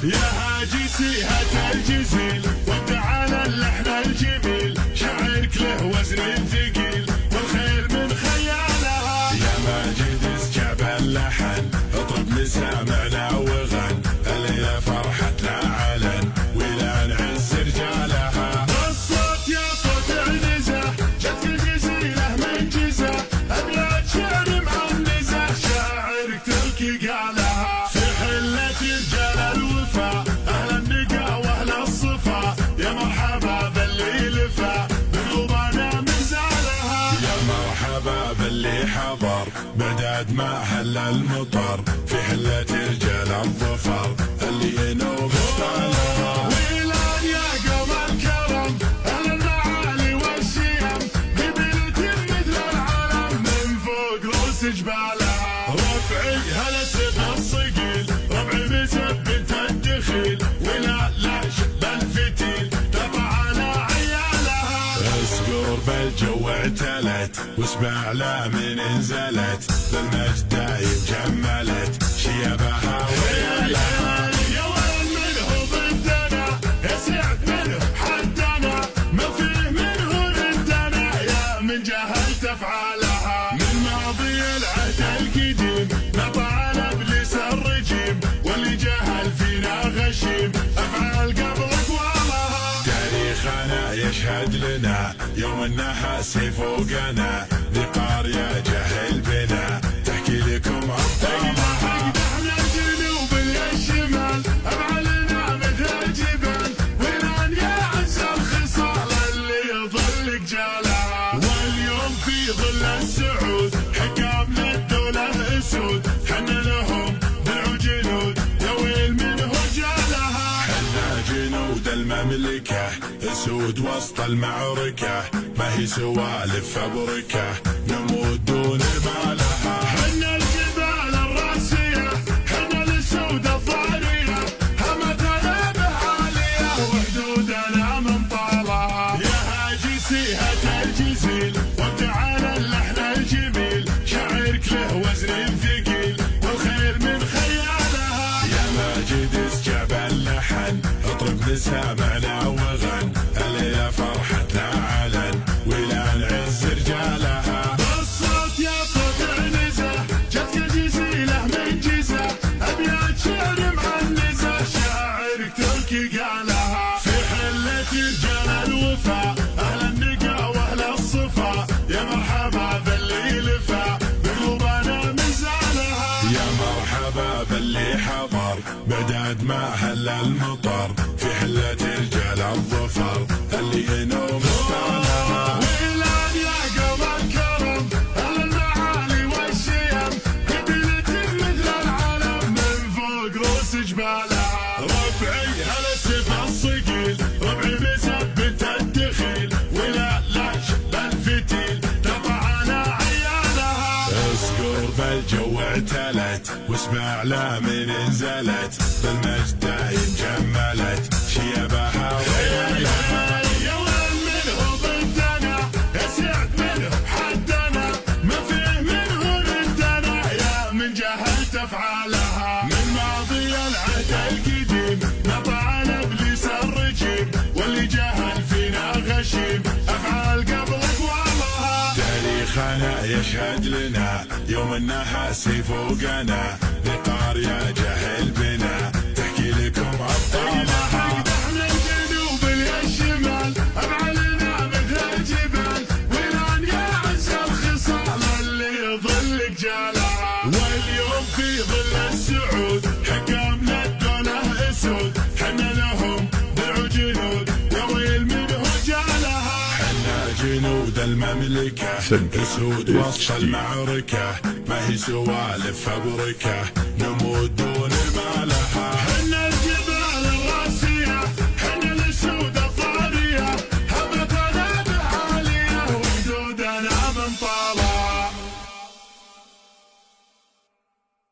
يا هاجسي هات الجزيل وتعالى اللحن الجميل، شعرك له وزن ثقيل والخير من خيالها. يا ماجد اسجع باللحن اطرب لسامعنا وغن، الليلة فرحتنا علن ولا نعز رجالها. الصوت يا صوت عنزة جتك الجزيلة من جزة، أبيات شعر معنزة شاعرك تلقي قالها. في حلة رجال الوفا أهل النقا وأهل الصفا، يا مرحبا باللي لفا بقلوبنا منزالها. يا مرحبا باللي حضر بعداد ما هل المطر، في حلة رجال الظفر اللي ينوب ستالها. ويلان يا قوم الكرم أهل المعالي والشيم، قبيلة مثل العالم من فوق رؤوس جبالها. ربعي هلا سيف الصقيل ربعي مثبت الدخيل، ولا لاش بالفتيل تطع على عيالها. اسقر بالجو اعتلت واسمع لا من انزلت، للمجد دايم جملت شيبها ويالها. يا ويل منه ضدنا يا سعد منه حدنا، ما فيه منه ردنا يا من جهلت افعالها. من ماضي العهد القديم نطع ابليس الرجيم، واللي جهل فينا غشيم افعال قبل اقوالها. تاريخنا يشهد لنا يوم النحاس فوقنا، ذقار يا جهل بنا تحكي لكم ابطالها. احنا الجنوب الشمال افعالنا مثل الجبال، ولان يا عز الخصال اللي يظل جالها. واليوم في ظل السعود حكام للدولة اسود، حنا لهم درع جنود يا ويل من هجالها. حنا جنود المملكة اسود وسط المعركة، ما هي سوالف فبركة نموت دون بالها. حنا الجبال الراسية حنا الاسود الضارية، همتنا بعالية وحدودنا من طالها. يا هاجسي هات الجزيل وتعالى اللحن الجميل، شعرك له وزن ثقيل والخير من خيالها. يا ماجد اسجع باللحن اطرب لسامعنا وغن، الليلة فرحتنا علن ولا نعز رجالها. الصوت يا صوت عنزة جتك الجزيلة من جزة، أبيات شعر معنزة شاعرك تلقي قالها. في حلة رجال الوفا أهل النقا وأهل الصفا، يا مرحبا باللي لفا بقلوبنا منزالها. يا مرحبا باللي حضر بعداد ما هل المطر، في حلة رجال الظفر اللي ينوم ستالها. ويلان يا قوم الكرم أهل المعالي والشيم، قبيلة مثل العالم من فوق رؤوس جبالها. ربعي هلا سيف الصقيل ربعي مثبت الدخيل، ولا لاش بالفتيل تطع على عيالها. اسقر بالجو اعتلت واسمع لا من انزلت، بالمجد دايم جملت شيبها ويالها. يا ويل منه ضدنا يا سعد منه حدنا، ما فيه منه ردنا يا من جهلت افعالها. من ماضي العهد القديم نطع ابليس الرجيم، واللي جهل فينا غشيم افعال قبل اقوالها. تاريخنا يشهد لنا يوم النحاس فوقنا، ذقار يا جهل بنا تحكي لكم ابطالها. احنا الجنوب الشمال افعالنا مثل الجبال، ولان يا عز الخصال اللي يظل جالها. واليوم في ظل السعود حكام للدولة اسود، حنا لهم درع جنود يا ويل من هجالها. حنا جنود المملكة اسود وسط المعركة، ما هي سوالف فبركة نموت دون